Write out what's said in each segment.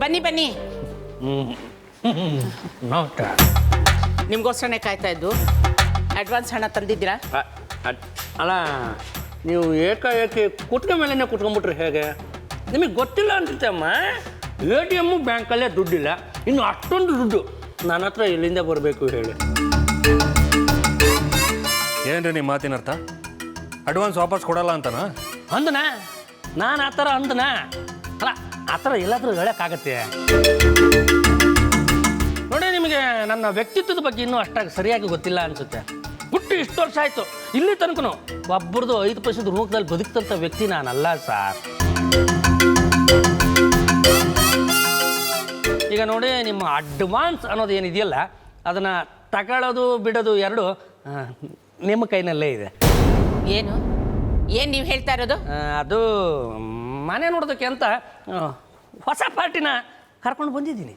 ಬನ್ನಿ ಬನ್ನಿ. ನಮಸ್ಕಾರ. ನಿಮ್ಗೋಸ್ಕರನೇ ಕಾಯ್ತಾ ಇದ್ದು. ಅಡ್ವಾನ್ಸ್ ಹಣ ತಂದಿದ್ದೀರಾ? ಅಲ್ಲ, ನೀವು ಏಕಾಏಕಿ ಕುಟ್ಕ ಮೇಲೇ ಕುಟ್ಕೊಂಡ್ಬಿಟ್ರೆ ಹೇಗೆ? ನಿಮಗೆ ಗೊತ್ತಿಲ್ಲ ಅನ್ಸುತ್ತೆ ಅಮ್ಮ. ATM ಬ್ಯಾಂಕಲ್ಲೇ ದುಡ್ಡಿಲ್ಲ, ಇನ್ನು ಅಷ್ಟೊಂದು ದುಡ್ಡು ನನ್ನ ಹತ್ರ ಎಲ್ಲಿಂದ ಬರಬೇಕು ಹೇಳಿ? ಏನ್ರಿ ನಿಮ್ಮ ಮಾತಿನ ಅರ್ಥ? ಅಡ್ವಾನ್ಸ್ ವಾಪಸ್ ಕೊಡಲ್ಲ ಅಂತನಾ? ಅಂದನಾ? ನಾನು ಆ ಥರ ಅಂದನಾ? ಅಲ್ಲ, ಆ ಥರ ಎಲ್ಲಾದರೂ ಹೇಳೋಕ್ಕಾಗತ್ತೆ? ನೋಡಿ, ನಿಮಗೆ ನನ್ನ ವ್ಯಕ್ತಿತ್ವದ ಬಗ್ಗೆ ಇನ್ನೂ ಅಷ್ಟಾಗಿ ಸರಿಯಾಗಿ ಗೊತ್ತಿಲ್ಲ ಅನಿಸುತ್ತೆ. ಹುಟ್ಟು ಇಷ್ಟು ವರ್ಷ ಆಯಿತು, ಇಲ್ಲಿ ತನಕನು ಒಬ್ಬರದು 5% ರೂಪದಲ್ಲಿ ಬದುಕ್ತಂಥ ವ್ಯಕ್ತಿ ನಾನಲ್ಲ ಸಾರ್. ಈಗ ನೋಡಿ, ನಿಮ್ಮ ಅಡ್ವಾನ್ಸ್ ಅನ್ನೋದು ಏನಿದೆಯಲ್ಲ, ಅದನ್ನು ತಗೊಳ್ಳೋದು ಬಿಡೋದು ಎರಡು ನಿಮ್ಮ ಕೈನಲ್ಲೇ ಇದೆ. ಏನು ನೀವು ಹೇಳ್ತಾ ಇರೋದು? ಅದು ಮನೆ ನೋಡೋದಕ್ಕೆ ಅಂತ ಹೊಸ ಪಾರ್ಟಿನ ಕರ್ಕೊಂಡು ಬಂದಿದ್ದೀನಿ.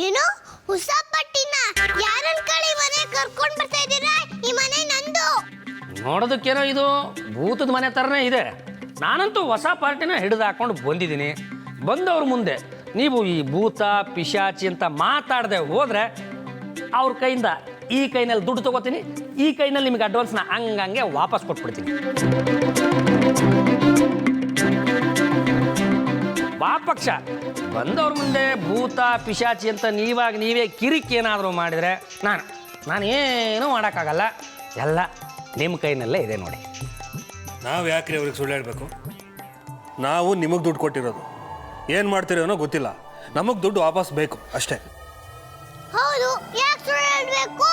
ಏನು ಹೊಸ ಪಟ್ಟಿನ? ಯಾರನ್ನ ಕಳಿ ಮನೆ ಕರ್ಕೊಂಡು ಬರ್ತಾ ಇದ್ದೀರಾ? ಈ ಮನೆ ನಂದು. ನೋಡೋದಕ್ಕೇನೋ ಇದು ಭೂತದ ಮನೆ ಥರನೇ ಇದೆ. ನಾನಂತೂ ಹೊಸ ಪಾರ್ಟಿನ ಹಿಡಿದು ಹಾಕೊಂಡು ಬಂದಿದ್ದೀನಿ. ಬಂದವ್ರ ಮುಂದೆ ನೀವು ಈ ಭೂತ ಪಿಶಾಚಿ ಅಂತ ಮಾತಾಡದೆ ಹೋದರೆ ಅವ್ರ ಕೈಯಿಂದ ಈ ಕೈನಲ್ಲಿ ದುಡ್ಡು ತೊಗೋತೀನಿ, ಈ ಕೈನಲ್ಲಿ ನಿಮಗೆ ಅಡ್ವಾನ್ಸ್ನ ಹಂಗಂಗೆ ವಾಪಸ್ ಕೊಟ್ಬಿಡ್ತೀನಿ. ವಾಪಕ್ಷ ಬಂದವ್ರ ಮುಂದೆ ಭೂತ ಪಿಶಾಚಿ ಅಂತ ನೀವೇ ಕಿರಿಕಿ ಏನಾದರೂ ಮಾಡಿದರೆ ನಾನೇನೂ ಮಾಡೋಕ್ಕಾಗಲ್ಲ. ಎಲ್ಲ ನಿಮ್ಮ ಕೈನಲ್ಲೇ ಇದೆ ನೋಡಿ. ನಾವು ಯಾಕ್ರಿ ಅವ್ರಿಗೆ ಸುಳ್ಳು ಹೇಳಬೇಕು? ನಾವು ನಿಮಗೆ ದುಡ್ಡು ಕೊಟ್ಟಿರೋದು. ಏನು ಮಾಡ್ತೀರೋ ಅನ್ನೋ ಗೊತ್ತಿಲ್ಲ. ನಮಗೆ ದುಡ್ಡು ವಾಪಸ್ ಬೇಕು ಅಷ್ಟೇ. ಹೌದು, ಯಾಕೆ ಸುಳ್ಳು ಹೇಳ್ಬೇಕು?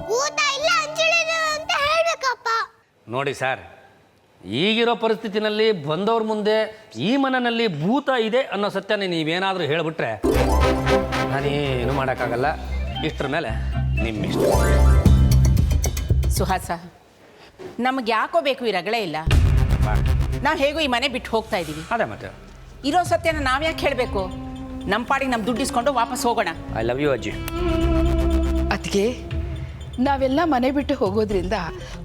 ಭೂತ ಇಲ್ಲ ಅಂಜಲಿದೆ ಅಂತ ಹೇಳ್ಬೇಕಪ್ಪ. ನೋಡಿ ಸರ್, ಈಗಿರೋ ಪರಿಸ್ಥಿತಿನಲ್ಲಿ ಬಂದವ್ರ ಮುಂದೆ ಈ ಮನೆಯಲ್ಲಿ ಭೂತ ಇದೆ ಅನ್ನೋ ಸತ್ಯನೇ ನೀವೇನಾದರೂ ಹೇಳಿಬಿಟ್ರೆ ನಾನೇನು ಮಾಡೋಕ್ಕಾಗಲ್ಲ. ಇಷ್ಟರ ಮೇಲೆ ನಿಮ್ಮಿಷ್ಟ. ಸುಹಾಸ, ನಮ್ಗೆ ಯಾಕೋ ಬೇಕು ಈ ರಗಳೇ ಇಲ್ಲ. ನಾವು ಹೇಗೋ ಈ ಮನೆ ಬಿಟ್ಟು ಹೋಗ್ತಾ ಇದ್ದೀವಿ. ಅದೇ ಮತ್ತೆ ಇರೋ ಸತ್ಯನ ನಾವ್ಯಾಕೆ ಹೇಳಬೇಕು? ನಮ್ಮ ಪಾಡಿಗೆ ನಮ್ಮ ದುಡ್ಡು ಇಸ್ಕೊಂಡು ವಾಪಸ್ ಹೋಗೋಣ. ಐ ಲವ್ ಯು ಅಜ್ಜಿ. ಅದಕ್ಕೆ ನಾವೆಲ್ಲ ಮನೆ ಬಿಟ್ಟು ಹೋಗೋದ್ರಿಂದ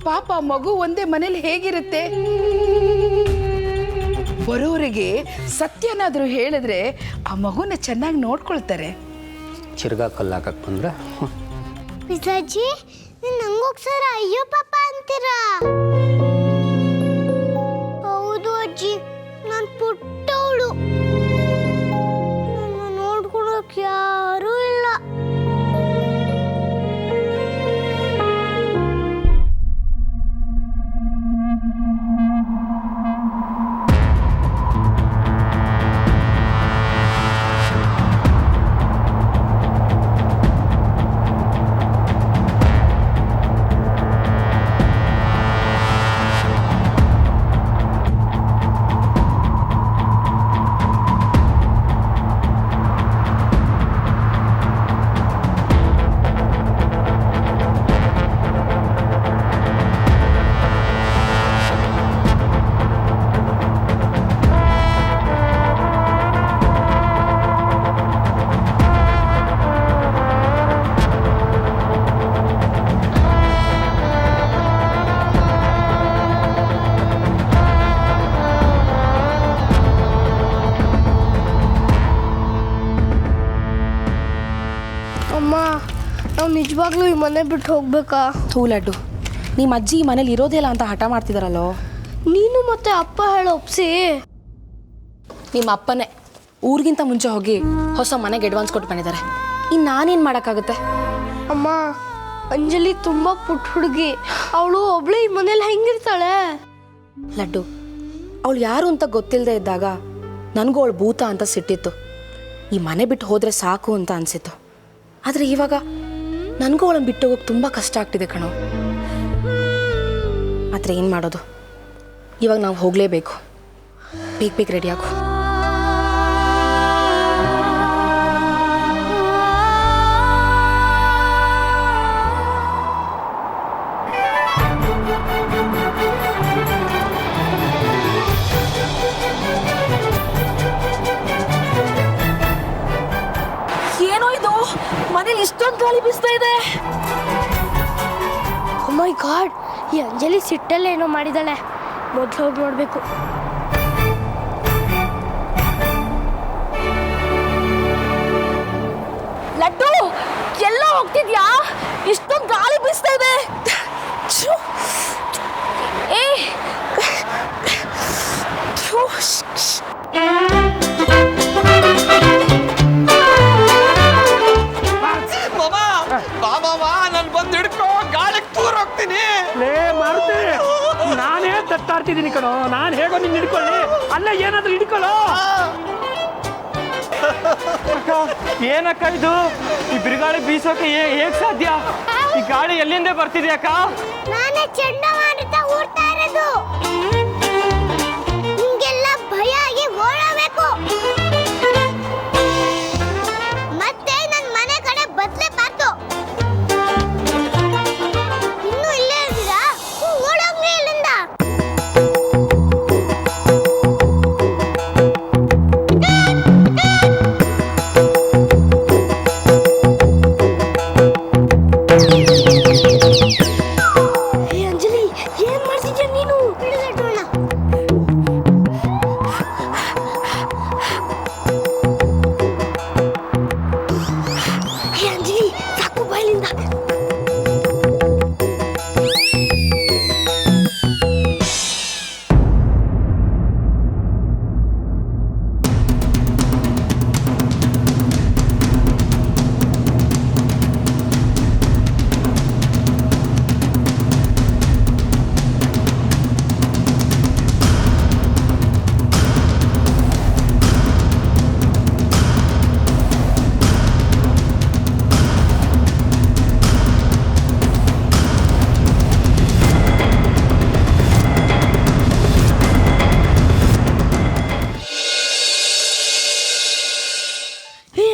ಪಾಪ ಮಗು ಒಂದೇ ಮನೇಲಿ ಹೇಗಿರುತ್ತೆ? ಬರೋರಿಗೆ ಸತ್ಯನಾದರೂ ಹೇಳಿದ್ರೆ ಆ ಮಗುನ ಚೆನ್ನಾಗಿ ನೋಡ್ಕೊಳ್ತಾರೆ. ಚಿರ್ಗಾ ಕಲ್ಲಾಕಕ್ಕೆ ಬಂದ್ರೆ ಪಿಸಾಜಿ, ನಂಗೋಕ್ಸರ ಅಯ್ಯೋ ಪಾಪ ಅಂತೀರಾ? ಹೌದು ಅಜ್ಜಿ, ನಾನು ಪುಟ್ಟವಳು, ನನ್ನ ನೋಡ್ಕೊಳಕ್ಕೆ ಯಾರೂ ಇಲ್ಲ. ಅಮ್ಮ, ನಾವು ನಿಜವಾಗ್ಲೂ ಈ ಮನೆ ಬಿಟ್ಟು ಹೋಗ್ಬೇಕಾ? ಥೂ ಲಡ್ಡು, ನಿಮ್ಮ ಅಜ್ಜಿ ಈ ಮನೇಲಿ ಇರೋದೇ ಇಲ್ಲ ಅಂತ ಹಠ ಮಾಡ್ತಿದಾರಲ್ಲೋ. ನೀನು ಮತ್ತೆ ಅಪ್ಪ ಹೇಳೋ ಒಪ್ಸಿ. ನಿಮ್ಮ ಅಪ್ಪನೇ ಊರಿಗಿಂತ ಮುಂಚೆ ಹೋಗಿ ಹೊಸ ಮನೆಗೆ ಅಡ್ವಾನ್ಸ್ ಕೊಟ್ಟು ಬಂದಿದ್ದಾರೆ. ಇನ್ನು ನಾನೇನು ಮಾಡೋಕ್ಕಾಗುತ್ತೆ? ಅಮ್ಮ, ಅಂಜಲಿ ತುಂಬಾ ಪುಟ್ಟ ಹುಡುಗಿ, ಅವಳು ಒಬ್ಳೆ ಈ ಮನೇಲಿ ಹೆಂಗಿರ್ತಾಳೆ? ಲಡ್ಡು, ಅವಳು ಯಾರು ಅಂತ ಗೊತ್ತಿಲ್ಲದೆ ಇದ್ದಾಗ ನನಗೂ ಅವಳು ಭೂತ ಅಂತ ಸಿಟ್ಟಿತ್ತು. ಈ ಮನೆ ಬಿಟ್ಟು ಹೋದರೆ ಸಾಕು ಅಂತ ಅನಿಸಿತ್ತು. ಆದರೆ ಇವಾಗ ನನಗೂ ಅವಳನ್ನು ಬಿಟ್ಟು ಹೋಗೋಕೆ ತುಂಬ ಕಷ್ಟ ಆಗ್ತಿದೆ ಕಣೋ. ಆದರೆ ಏನು ಮಾಡೋದು? ಇವಾಗ ನಾವು ಹೋಗಲೇಬೇಕು. ಬೇಗ ರೆಡಿ ಆಗು. ಏನೋ ಇದು, ಮನೇಲಿ ಇಷ್ಟೊಂದು ಗಾಳಿ ಬೀಸ್ತಾ ಇದೆ. ಓ ಮೈ ಗಾಡ್, ಈ ಅಂಜಲಿ ಸಿಟ್ಟಲ್ಲ ಏನೋ ಮಾಡಿದಾಳೆ. ಮೊದಲು ಹೋಗಿ ನೋಡಬೇಕು. ಲಡ್ಡು ಎಲ್ಲ ಹೋಗ್ತಿದ್ಯಾ? ಇಷ್ಟೊಂದು ಗಾಳಿ ಬೀಸ್ತಾ ಇದೆ. ಛು. ಏ ಛು. ಬಾಬಾ ನಾನು ಬಂದು ಹಿಡ್ಕೋ, ಗಾಳಿಗೆ ತೂರ್ ಹೋಗ್ತೀನಿ. ಲೇ ಮಾರುತಿ, ನಾನೇ ತಟ್ಟಾಡ್ತಿದ್ದೀನಿ ಕಣೋ. ನಾನು ಹೇಗೋ ನಿನ್ನ ಹಿಡ್ಕೊಳ್ಳಿ, ಅಲ್ಲೇ ಏನಾದ್ರೂ ಹಿಡ್ಕೊಳ್ಳೋ. ಅಕ್ಕ, ಏನಕ್ಕ ಇದು? ಈ ಬಿರುಗಾಳಿ ಬೀಸೋಕೆ ಹೇಗ್ ಸಾಧ್ಯ? ಈ ಗಾಳಿ ಎಲ್ಲಿಂದ ಬರ್ತಿದೆ ಅಕ್ಕ? ನಾನೇ ಚಂಡಮಾರುತ ಊರ್ತಾ ಇರೋದು. ನಿಂಗೆಲ್ಲ ಭಯ ಆಗಿ ಓಡಬೇಕು. ಮತ್ತೆ ನನ್ನ ಮನೆ ಕಡೆ ಬದಲೇಬಾರ್ದು. ಇನ್ನೂ ಇಲ್ಲೇ ಇದ್ದೀರಾ? ಓಡೋಗ್ರಿ ಇಲ್ಲಿಂದ. ಅಂಜಲಿ, ಏನ್ ಮಾಡ್ತಿದ್ಯಾ ನೀನು? ಹಿಡಿದಿಟ್ಟೋಣ. ಅಂಜಲಿ, ಸಾಕು ಬಾಯ್ಲಿಂದ.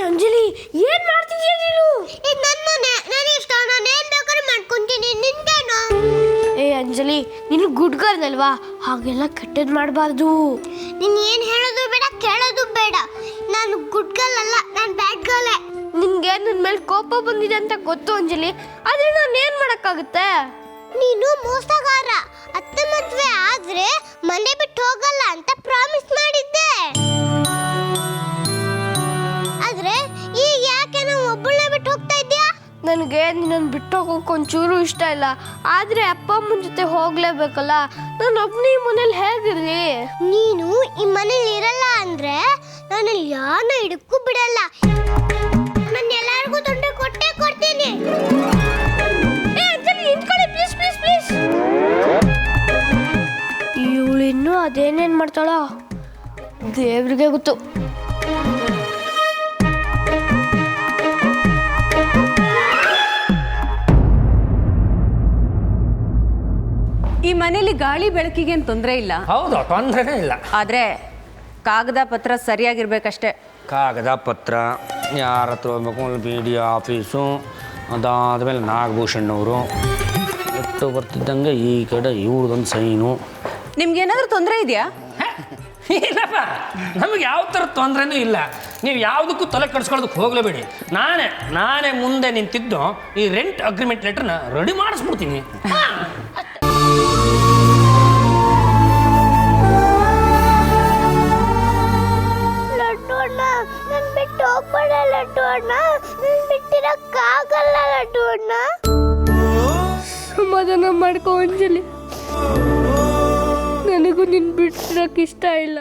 ಅಂಜಲಿ, ಏನ್ ಮಾಡ್ತಿದ್ಯಾ ನೀನು? ಇದು ನನ್ನ ಮನೆ, ನನ್ನ ಇಷ್ಟ. ನಾನು ಏನ್ ಬೇಕಾದ್ರೂ ಮಾಡ್ಕೊಂತೀನಿ. ನಿಂದೇನು? ಅಂಜಲಿ, ನೀನು ಗುಡ್ ಗರ್ಲ್ ಅಲ್ವಾ? ಹಾಗೆಲ್ಲ ಕೆಟ್ಟದ್ ಮಾಡಬಾರ್ದು. ನೀನ್ ಏನ್ ಹೇಳೋದು ಬೇಡ, ಕೇಳೋದು ಬೇಡ. ನಾನು ಗುಡ್ ಗರ್ಲ್ ಅಲ್ಲ, ನಾನು ಬ್ಯಾಡ್ ಗರ್ಲ್. ನಿನ್ಗೆ ನನ್ನ ಮೇಲೆ ಕೋಪ ಬಂದಿದೆ ಅಂತ ಗೊತ್ತು ಅಂಜಲಿ, ಆದ್ರೆ ನಾನು ಏನ್ ಮಾಡಕ್ಕಾಗುತ್ತೆ? ನೀನು ಮೋಸಗಾರ. ಅತ್ತೆ ಮದ್ವೆ ಆದ್ರೆ ಮನೆ ಬಿಟ್ಟು ಹೋಗಲ್ಲ ಅಂತ ಪ್ರಾಮಿಸ್ ಮಾಡಿದ್ದೆ. ಆದ್ರೆ ಈಗ ಯಾಕೆ ನಾವು ಒಬ್ಬಳನ್ನ ಬಿಟ್ಟು ಹೋಗ್ತಾ ಇದ್ಯಾ? ನನಗೆ ನಿನ್ನನ್ನು ಬಿಟ್ಟು ಹೋಗೋಕೆ ಒಂಚೂರು ಇಷ್ಟ ಇಲ್ಲ. ಆದ್ರೆ ಅಪ್ಪ ಅಮ್ಮನ ಜೊತೆ ಹೋಗ್ಲೇಬೇಕಲ್ಲ. ನಾನು ಒಬ್ಬನೇ ಈ ಮನೇಲಿ ಹೇಗಿರ್ಲಿ? ನೀನು ಈ ಮನೇಲಿ ಇರಲ್ಲ ಅಂದ್ರೆ ನಾನು ಯಾರನ್ನ ಹಿಡಕ್ಕೂ ಬಿಡಲ್ಲ. ನಾನು ಎಲ್ಲರಿಗೂ ತೊಂದರೆ ಕೊಟ್ಟೇ ಕೊಡ್ತೀನಿ. ಇವಳು ಇನ್ನೂ ಅದೇನೇನ್ ಮಾಡ್ತಾಳೋ ದೇವ್ರಿಗೆ ಗೊತ್ತು. ಈ ಮನೇಲಿ ಗಾಳಿ ಬೆಳಕಿಗೆ ಏನು ತೊಂದರೆ ಇಲ್ಲ. ಹೌದು, ತೊಂದರೆನೇ ಇಲ್ಲ. ಆದರೆ ಕಾಗದ ಪತ್ರ ಸರಿಯಾಗಿರ್ಬೇಕಷ್ಟೇ. ಕಾಗದ ಪತ್ರ ಯಾರ ಹತ್ರ ಹೋಗ್ಬೇಕು? ಬಿ ಡಿ ಆಫೀಸು, ಅದಾದಮೇಲೆ ನಾಗಭೂಷಣ್ ಅವರು ಬಿಟ್ಟು ಬರ್ತಿದ್ದಂಗೆ ಈ ಕಡೆ ಇವ್ರದೊಂದು ಸೈನು. ನಿಮ್ಗೇನಾದ್ರೂ ತೊಂದರೆ ಇದೆಯಾ? ಇಲ್ಲಪ್ಪ, ನಮಗೆ ಯಾವ ಥರ ತೊಂದರೆನೂ ಇಲ್ಲ. ನೀವು ಯಾವುದಕ್ಕೂ ತಲೆ ಕೆಡಿಸ್ಕೊಳ್ಳೋದಕ್ಕೆ ಹೋಗಲೇಬೇಡಿ. ನಾನೇ ಮುಂದೆ ನಿಂತಿದ್ದು ಈ ರೆಂಟ್ ಅಗ್ರಿಮೆಂಟ್ ಲೆಟರ್ನ ರೆಡಿ ಮಾಡಿಸ್ಬಿಡ್ತೀನಿ. ಲಡ್ಡು ಅಣ್ಣ, ನನ್ ಬಿಟ್ಟು ಹೋಗ್ಬೇಡ ಲಡ್ಡು ಅಣ್ಣ. ನನ್ ಬಿಟ್ಟಿರಕ್ಕಾಗಲ್ಲ ಲಡ್ಡು ಅಣ್ಣ. ಸಮಾಧಾನ ಮಾಡ್ಕೊ ಅಂಜಲಿ, ನನಗೂ ನಿನ್ ಬಿಟ್ಟಿರಕ್ಕೆ ಇಷ್ಟ ಇಲ್ಲ.